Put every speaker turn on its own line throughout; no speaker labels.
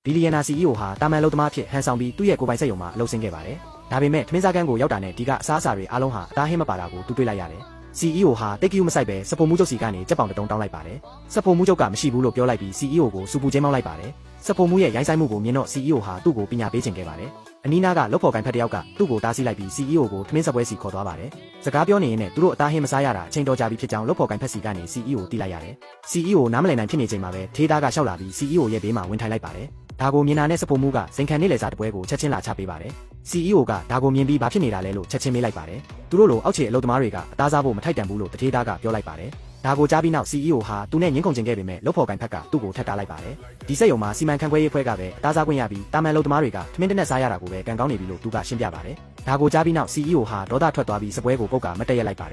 ဒီလီယနာ CEO ဟာတာမန်အလုပ်သမားဖြစ်ဟန်ဆောင်ပြီးသူ့ရဲ့ကိုယ်ပိုင်စက်ရုံမှာအလုပ်ဆင်းခဲ့ပါတယ်ဒါပေမဲ့ထမင်းစားကန်းကိုရောက်တာနဲ့ဒီကအစားအစာတွေအားလုံးဟာအသားဟင်းမပါတာကိုသူတွေ့လိုက်ရတယ်CEO ဟာတိတ်ကယူမဆိုင်ပဲစဖို့မှုချုပ်စီကနေကြက်ပေါင်တုံးတောင်းလိုက်ပါတယ်စဖို့မှုချုပ်ကမရှိဘူးလို့ပြောလိုက်ပြီး CEO ကိုစူပူချင်းမောင်းလိုက်ပါတယ်စဖို့မှုရဲ့ရိုင်းဆိုင်မှုကိုမြင်တော့ CEO ဟာသူ့ကိုပညာပေးချင်ခဲ့ပါတယ်အနီးနားကလုပ်ဖော်ကိုင်ဖက်တယောက်ကသူ့ကိုတားဆီးလိုက်ပြီး CEO ကိုထမင်းစပွဲစီခေါ်သွားပါတယ်စကားပြောနေရင်နဲ့သူတို့အသားဟင်းမစားရတာအချိန်တော်ကြာပြီဖြစ်ကြောင်းလုပ်ဖော်ကိုင်ဖက်စီကနေ CEO သိလိုက်ရတယ် CEO နားမလည်နိုင်ဖြစ်နေချိန်မှာပဲထေးသားကရှောက်လာပြီး CEO ရဲ့ဘေးမှာဝင်ထိုင်လိုက်ပါတယ်ဒါကိုမြင်တာနဲ့စဖို့မှုကစိန်ခံနေလေစာတပွဲကိုချက်ချင်းလာချပေးပါတယ် CEO ကဒါကိုမြင်ပြီးဘာဖြစ်နေတာလဲလို့ချက်ချင်းမေးလိုက်ပါတယ်သူတို့လိုအောက်ခြေအလုပ်သမားတွေကအသားစားဖို့မထိုက်တန်ဘူးလို့တထေးသားကပြောလိုက်ပါတယ်ဒါကိုကြားပြီးနောက် CEO ဟာသူနဲ့ညှင်းခုန်ခြင်းခဲ့ပေမဲ့လုပ်ဖော်ကိုင်ဖက်ကသူ့ကိုထပ်တားလိုက်ပါတယ်ဒီစက်ရုံမှာစီမံခန့်ခွဲရေးအဖွဲ့ကပဲအသားစားခွင့်ရပြီးတာမန်လုပ်သမားတွေကထမင်းတစ်နက်စားရတာကိုပဲကန်ကောင်းနေပြီလို့သူကရှင်းပြပါတယ်ဒါကိုကြားပြီးနောက် CEO ဟာဒေါသထွက်သွားပြီးစပွဲကိုပုတ်ကမတက်ရက်လိုက်ပါတ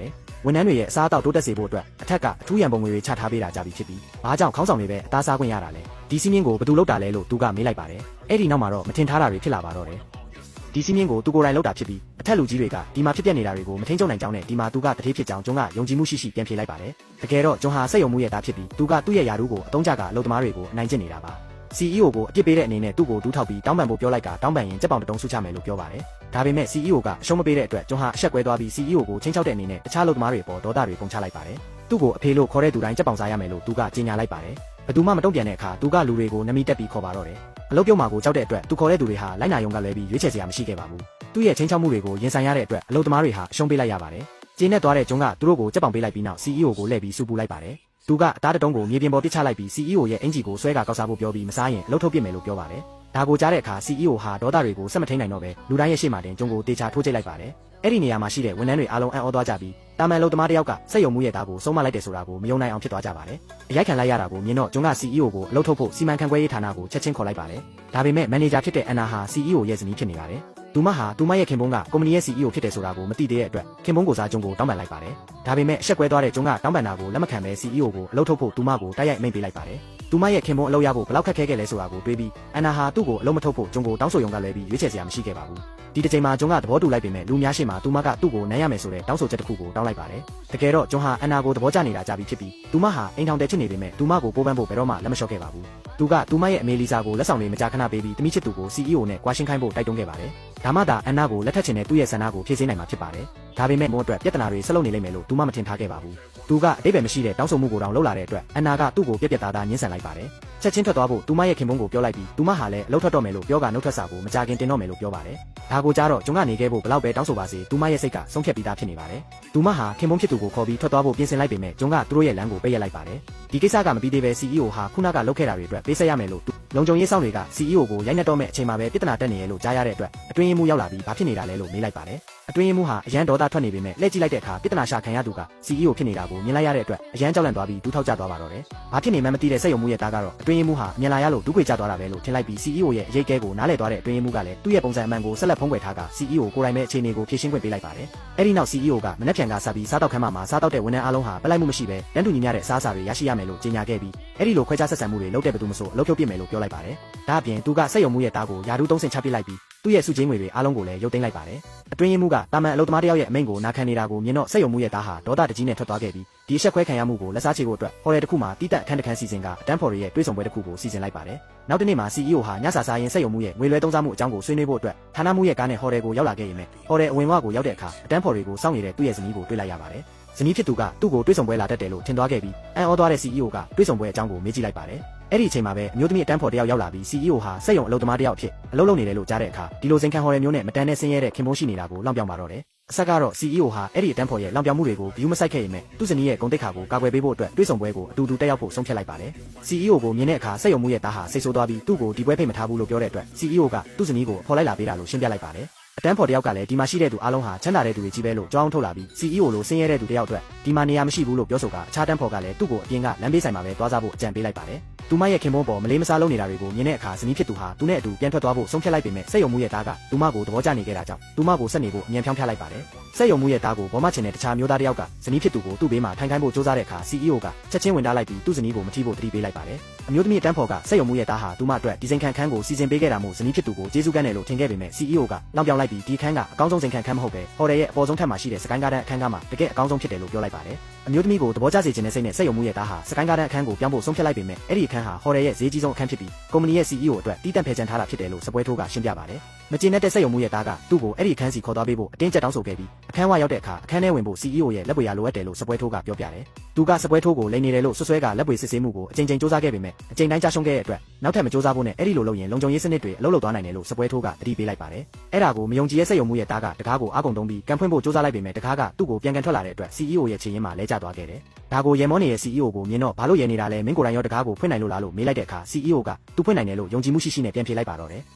ယ်ဝန်ထမ်းတွေရဲ့အစားအသောက်တိုးတက်စေဖို့အတွက်အထက်ကအထူးရန်ပုံငွေတွေချထားပေးတာကြပြီဖြစ်ပြီးဘာကြောင့်ခေါင်းဆောင်တွေပဲအသားစားခွင့်ရတာလဲဒီစီးမြင့်ကိုဘယ်သူလုပ်တာလဲလို့သူကမေးလိုက်ပါတယ်အဲ့ဒီနောက်မှာတော့မထင်ထားတာတွေဖြစ်လာပါတော့တယ်ဒီစီးမြင့်ကိုသူကိုယ်တိုင်လုပ်တာဖြစ်ပြီးအထက်လူကြီးတွေကဒီမှာဖြစ်ပျက်နေတာတွေကိုမထိန်ချုပ်နိုင်ကြောင်းနဲ့ဒီမှာသူကတထေးဖြစ်ကြောင်းကျွန်းကယုံကြည်မှုရှိရှိပြန်ဖြေလိုက်ပါတယ်တကယ်တော့ကျွန်းဟာစက်ရုံမှုရဲ့သားဖြစ်ပြီးသူကသူ့ရဲ့ယာတူးကိုအတုံးကြကအလုပ်သမားတွေကိုအနိုင်ကျင့်နေတာပါ CEO ကိုအပြစ်ပေးတဲ့အနေနဲ့သူ့ကိုဒူးထောက်ပြီးတောင်းပန်ဖို့ပြောလိုက်ကတောင်းပန်ရင်ကြက်ပေါင်တုံးဆုချမယ်လို့ပြောပါတယ်ဒါပေမဲ့ CEO ကအရှုံးမပေးတဲ့အတွက်ကျွန်းဟာအဆက်ကွဲသွားပြီး CEO ကိုချင်းချောက်တဲ့အနေနဲ့တခြားလုပ်သမားတွေပေါ်ဒေါသတွေပုံချလိုက်ပါတယ်သူ့ကိုအဖေလို့ခေါ်တဲ့သူတိုင်းကြက်ပေါင်စားရမယ်လို့သူကကြေညာလိုက်ပါတယ်ဘယ်သူမှမတုံ့ပြန်တဲ့အခါသူကလူတွေကိုနမီတက်ပြီးခေါ်ပါတော့တယ်အလုပ်ပြုတ်မှာကိုကြောက်တဲ့အတွက်သူခေါ်တဲ့သူတွေဟာလိုက်နာယုံကလွဲပြီးရွေးချယ်စရာမရှိခဲ့ပါဘူးသူ့ရဲ့ချင်းချောက်မှုတွေကိုရင်ဆိုင်ရတဲ့အတွက်အလုပ်သမားတွေဟာအရှုံးပေးလိုက်ရပါတယ်ကျင်းနဲ့သွားတဲ့ကျွန်းကသူတို့ကိုကြက်ပေါင်ပေးလိုက်ပြီးနောက် CEO ကိုလှည့်ပြီးစူပူလိုက်ပါတယ်သူကအသားတုံးကိုမြေပြင်ပေါ်ပစ်ချလိုက်ပြီး CEO ရဲ့အင်ဂျီကိုဆွဲကောက်စားဖို့ပြောပြီးမစားရင်အလုပ်ထုတ်ပစ်မယ်လို့ပြောပါတယ်ဒါကိုကြားတဲ့အခါ CEO ဟာဒေါသတွေကိုစက်မထိန်နိုင်တော့ပဲလူတိုင်းရဲ့ရှေ့မှာတင်ကျွန်းကိုတေချာထိုးကျိတ်လိုက်ပါတယ်အဲ့ဒီနေရာမှာရှိတဲ့ဝန်ထမ်းတွေအားလုံးအံ့ဩသွားကြပြီးတာမန်လုပ်သမားတယောက်ကစက်ရုံမှုရဲ့သားကိုဆုံးမလိုက်တယ်ဆိုတာကိုမယုံနိုင်အောင်ဖြစ်သွားကြပါတယ်အရိုက်ခံလိုက်ရတာကိုမြင်တော့ကျွန်းက CEO ကိုအလုပ်ထုတ်ဖို့စီမံခန့်ခွဲရေးဌာနကိုချက်ချင်းခေါ်လိုက်ပါတယ်ဒါပေမဲ့မန်နေဂျာဖြစ်တဲ့အန်နာဟာ CEO ရဲ့ဇနီးဖြစ်နေပါတယ်သူမဟာသူမရဲ့ခင်ပွန်းကကုမ္ပဏီရဲ့ CEO ဖြစ်တယ်ဆိုတာကိုမသိသေးတဲ့အတွက်ခင်ပွန်းကိုစားကျွန်းကိုတောင်းပန်လိုက်ပါတယ်ဒါပေမဲ့အဆက်ကွဲသွားတဲ့ကျွန်းကတောင်းပန်တာကိုလက်မခံဘဲ CEO ကိုအလုပ်ထုတ်ဖို့သူမကိုတိုက်ရိုက်မိန့်ပေးလိုက်ပါတယ်သူမရဲ့ခင်ပွန်းအလုပ်ရဖို့ဘယ်လောက်ခက်ခဲခဲ့လဲဆိုတာကိုတွေးပြီးအန်နာဟာသူ့ကိုအလုပ်မထုတ်ဖို့ကျွန်းကိုတောင်းဆိုရုံကလွဲပြီးရွေးချယ်စရာမရှိခဲ့ပါဘူးဒီတစ်ချိန်မှာကျွန်းကသဘောတူလိုက်ပေမဲ့လူများရှိမှသူမကသူ့ကိုနိုင်ရမယ်ဆိုတဲ့တောင်းဆိုချက်တစ်ခုကိုတောင်းလိုက်ပါတယ်တကယ်တော့ကျွန်းဟာအန်နာကိုသဘောကျနေတာကြပြီဖြစ်ပြီးသူမဟာအိမ်ထောင်တဲ့ချစ်နေပေမဲ့သူမကိုပိုးပန်းဖို့ဘယ်တော့မှလက်မလျှော့ခဲ့ပါဘူးသူကသူမရဲ့အမေလီစာကိုလက်ဆောင်တွေမကြာခဏပေးပြီးတမိချစ်သူကို CEO နဲ့ကွာရှင်းခိုင်းဖို့တိုက်တွန်းခဲ့ပါတယ်ဒါမှသာအန်နာကိုလက်ထပ်ချင်တဲ့သူ့ရဲ့ဆန္ဒကိုဖြည့်ဆည်းနိုင်မှာဖြစ်ပါတယ်ဒါပေမဲ့မိုးအတွက်ပြဿနာတွေဆက်လုပ်နေလိမ့်မယ်လို့သူမမထင်ထားခဲ့ပါဘူးသူကအတိတ်ပဲမရှိတဲ့တောင်းဆိုမှုကိုတောင်လုပ်လာတဲ့အတွက်အန်နာကသူ့ကိုပြက်ပြက်သားသားညှင်းဆန်လိုက်ပါတယ်ချက်ချင်းထွက်သွားဖို့သူမရဲ့ခင်ပွန်းကိုပြောလိုက်ပြီးသူမဟာလည်းအလုပ်ထွက်တော့မယ်လို့ပြောကနှုတ်ထွက်စာကိုမကြခင်တင်တော့မယ်လို့ပြောပါတယ်ဒါကိုကြားတော့ကျွန်းကနေခဲ့ဖို့ဘလောက်ပဲတောင်းဆိုပါစေသူမရဲ့စိတ်ကဆုံးဖြတ်ပြီးသားဖြစ်နေပါတယ်သူမဟာခင်ပွန်းဖြစ်သူကိုခေါ်ပြီးထွက်သွားဖို့ပြင်ဆင်လိုက်ပေမဲ့ကျွန်းကသူတို့ရဲ့လမ်းကိုပိတ်ရက်လိုက်ပါတယ်ဒီကိစ္စကမပြီးသေးပဲ CEO ဟာခုနကလုပ်ခဲ့တာတွေအတွက်ပေးဆက်ရမယ်လို့လုံခြုံရေးဆောင်တွေက CEO ကိုရိုက်နှက်တော့မဲ့အချိန်မှာပဲပြဿနာတက်နေရလို့ကြားရတဲ့အတွက်အတွင်းရေးမှူးရောက်လာပြီးဘာဖြစ်နေတာလဲလို့မေးလိုက်ပါတယ်အတွင်းရေးမှူးဟာအရန်ဒေါသထွက်နေပေမဲ့လှည့်ကြည့်လိုက်တဲ့အခါပြဿနာရှာခံရသူက CEO ဖြစ်နေတာကိုမြင်လိုက်ရတဲ့အတွက်အရန်ကြောက်လန့်သွားပြီးဒူးထောက်ကျသွားပါတော့တယ်ဘာဖြစ်နေမှန်းမသိတဲ့စက်ရုံမှုရဲ့သားကတော့အတွင်းရေးမှူးဟာမြင်လာရလို့ဒူးခွေကျသွားတာပဲလို့ထင်လိုက်ပြီး CEO ရဲ့အရေးကဲကိုနားလည်သွားတဲ့အတွင်းရေးမှူးကလည်းသူ့ရဲ့ပုံစံအမှန်ကိုဆက်လက်ဖုံးကွယ်ထားက CEO ကိုယ်တိုင်ပဲအခြေအနေကိုဖြေရှင်းခွင့်ပေးလိုက်ပါတယ်အဲ့ဒီနောက် CEO ကမနက်ဖြန်ကစပြီးစားတောက်ခန်းမှာစားတောက်တဲ့ဝန်ထမ်းအားလုံးဟာပလိုက်မှုမရှိပဲတန်းတူညီမျှတဲ့အစားအစာတွေရရှိရမယ်လို့ကြေညာခဲ့ပြီးအဲ့ဒီလိုခွဲခြားဆက်ဆံမှုတွေလုပ်တဲ့ဘယ်သူမှမဆိုအလုပ်ပြုတ်ပြစ်မယ်လို့ပြောလိုက်ပါတယ်ဒါအပြင်သူကစက်ရုံမှုရဲ့သားကိုယာတူး3ဆင့်ချပစ်လိုက်ပြီးသူ့ရဲ့စုချင်းငွေတွေအားလုံးကိုလည်းရုပ်သိမ်းလိုက်ပါတယ်အတွင်းရေးမှူးကတာမန်အလုပ်သမားတယောက်ရဲ့အမိန့်ကိုနာခံနေတာကိုမြင်တော့စက်ရုံမှုရဲ့သားဟာဒေါသတကြီးနဲ့ထွက်သွားခဲ့ပြီးဒီအဆက်ခွဲခံရမှုကိုလက်စားချေဖို့အတွက်ဟိုတယ်တစ်ခုမှာတီးတက်အခန်းတစ်ခန်းစီစဉ်ကအတန်းဖော်တွေရဲ့တွေးဆောင်ပွဲတစ်ခုကိုစီစဉ်လိုက်ပါတယ်နောက်တစ်နေ့မှာ CEO ဟာညစာစားရင်စက်ရုံမှုရဲ့ငွေလွှဲသုံးစားမှုအကြောင်းကိုဆွေးနွေးဖို့အတွက်ဌာနမှုရဲ့ကားနဲ့ဟိုတယ်ကိုရောက်လာခဲ့ရင်ဟိုတယ်အဝင်ဝကိုရောက်တဲ့အခါအတန်းဖော်တွေကိုစောင့်နေတဲ့သူ့ရဲ့ဇနီးကိုတွေ့လိုက်ရပါတယ်ဇနီးဖြစ်သူကသူ့ကိုတွေးဆောင်ပွဲလာတတ်တယ်လို့ထင်သွားခဲ့ပြီးအံ့ဩသွားတဲ့ CEO ကတွေးဆောင်ပွဲအကြောင်းကိုမေးကြည့်လိုက်ပါတယ်အဲ့ဒီအချိန်မှာပဲအမျိုးသမီးအတန်းဖော်တယောက်ရောက်လာပြီး CEO ဟာစက်ရုံအလုပ်သမားတယောက်ဖြစ်အလုပ်လုပ်နေတယ်လို့ကြားတဲ့အခါဒီလိုစိန်ခံဟော်ရမျိုးနဲ့မတန်တဲ့ဆင်းရဲတဲ့ခင်ပွန်းရှိနေတာကိုလောင်ပြောင်ပါတော့တယ်အဆက်ကတော့ CEO ဟာအဲ့ဒီအတန်းဖော်ရဲ့လောင်ပြောင်မှုတွေကိုဂရုမစိုက်ခဲ့ရင်မဲ့သူ့ဇနီးရဲ့ဂုဏ်သိက္ခာကိုကာကွယ်ပေးဖို့အတွက်တွေးဆောင်ပွဲကိုအတူတူတက်ရောက်ဖို့ဆုံးဖြတ်လိုက်ပါတယ် CEO ကိုမြင်တဲ့အခါစက်ရုံမှုရဲ့သားဟာစိတ်ဆိုးသွားပြီးသူ့ကိုဒီပွဲဖိတ်မထားဘူးလို့ပြောတဲ့အတွက် CEO ကသူ့ဇနီးကိုဖော်လိုက်လာပေးတာလို့ရှင်းပြလိုက်ပါတယ်အတန်းဖော်တယောက်ကလည်းဒီမှာရှိတဲ့သူအားလုံးဟာချမ်းသာတဲ့သူတွေကြီးပဲလို့ကြောင်းထုတ်လာပြီး CEO လိုဆင်းရဲတဲ့သူတယောက်အတွက်ဒီမှာနေရာမရှိဘူးလို့ပြောဆိုကအခြားတန်းဖော်ကလည်းသူ့ကိုအပြင်ကလမ်းဘေးဆိုင်မှာပဲတွားစားဖို့အကြံပေးလိုက်ပါတယ်သူမရဲ့ခင်ပွန်းပေါ်မလေးမစားလုပ်နေတာတွေကိုမြင်တဲ့အခါဇနီးဖြစ်သူဟာသူနဲ့အတူပြန်ထွက်သွားဖို့ဆုံးဖြတ်လိုက်ပေမဲ့စက်ရုံမှုရဲ့သားကသူမကိုသဘောကျနေခဲ့တာကြောင့်သူမကိုဆက်နေဖို့အမြန်ဖြောင်းဖြလိုက်ပါတယ်စက်ရုံမှုရဲ့သားကိုဘောမချင်တဲ့တခြားမျိုးသားတယောက်ကဇနီးဖြစ်သူကိုသူ့ဘေးမှာထိုင်ခိုင်းဖို့ကြိုးစားတဲ့အခါ CEO ကချက်ချင်းဝင်တားလိုက်ပြီးသူ့ဇနီးကိုမထီးဖို့တတိပေးလိုက်ပါတယ်အမျိုးသမီးတန်းဖော်ကစက်ရုံမှုရဲ့သားဟာသူမအတွက်ဒီစိန်ခံခန်းကိုစီစဉ်ပေးခဲ့တာမို့ဇနီးဖြစ်သူကိုကျေးဇူးကမ်းတယ်လို့ထင်ခဲ့ပေမဲ့ CEO ကလောင်ပြောင်လိုက်ပြီးဒီခန်းကအကောင်းဆုံးစိန်ခံခန်းမဟုတ်ပဲဟိုတယ်ရဲ့အပေါ်ဆုံးထပ်မှာရှိတဲ့စကိုင်းကားတန်းအခန်းကမှတကယ်အကောင်းဆုံးဖြစ်တယ်လို့ပြောလိုက်ပါတယ် အမျိုးသမီးကိုသဘောကျစေခြင်းနဲ့စိတ်နဲ့စက်ရုံမှုရဲ့သားဟာစကိုင်းကားတန်းအခန်းကိုပြောင်းဖို့ဆုံးဖြတ်လိုက်ပေမဲ့အဲ့ဒီအခန်းဟာဟိုတယ်ရဲ့ဈေးကြီးဆုံးအခန်းဖြစ်ပြီးကုမ္ပဏီရဲ့ CEO အတွက်တီးတန့်ဖယ်ချန်ထားတာဖြစ်တယ်လို့စပွဲထိုးကရှင်းပြပါတယ်။မကျေနပ်တဲ့စက်ရုံမှုရဲ့သားကသူ့ကိုအဲ့ဒီအခန်းစီခေါ်သွားပေးဖို့အတင်းကျပ်တောင်းဆိုခဲ့ပြီးအခန်းဝရောက်တဲ့အခါအခန်းထဲဝင်ဖို့ CEO ရဲ့လက်ပွေရလိုအပ်တယ်လို့စပွဲထိုးကပြောပြတယ်။သူကစပွဲထိုးကိုလိန်နေတယ်လို့ဆွဆွဲကလက်ပွေစစ်ဆေးမှုကိုအကြိမ်ကြိမ်စူးစမ်းခဲ့ပေမဲ့အကြိမ်တိုင်းကြာရှုံးခဲ့တဲ့အတွက်နောက်ထပ်မစူးစမ်းဖို့နဲ့အဲ့ဒီလိုလုပ်ရင်လုံခြုံရေးစနစ်တွေအလုပ်လုပ်သွားနိုင်တယ်လို့စပွဲထိုးကတတိပေးလိုက်ပါတယ်။အဲ့ဒါကိုမယုံကြည်ရဲ့စက်ရုံမှုရဲ့သားကတကားကိုအားကုန်တုံးပြီးကန်ဖွင့်ဖို့စူးစမ်းလိုက်ပေမဲ့တကားကသူ့ကိုပြန်ကန်ထွက်လာတဲ့အတွက် CEO ရဲ့ခြေရင်းမှာလဲကျသွားခဲ့တယ်။ဒါကိုရဲမောနေရဲ့ CEO ကိုမြင်တော့ဘာလို့ရဲနေတာလဲမင်းကိုယ်တိုင်ရောတကားကိုဖွင့်နိုင်လို့လားလို့မေးလိုက်တဲ့အခါ CEO ကသူဖွင့်နိုင်တယ်လို့ယုံကြည်မှုရှိရှိနဲ့ပြန်ဖြေလိုက်ပါတော့တယ်။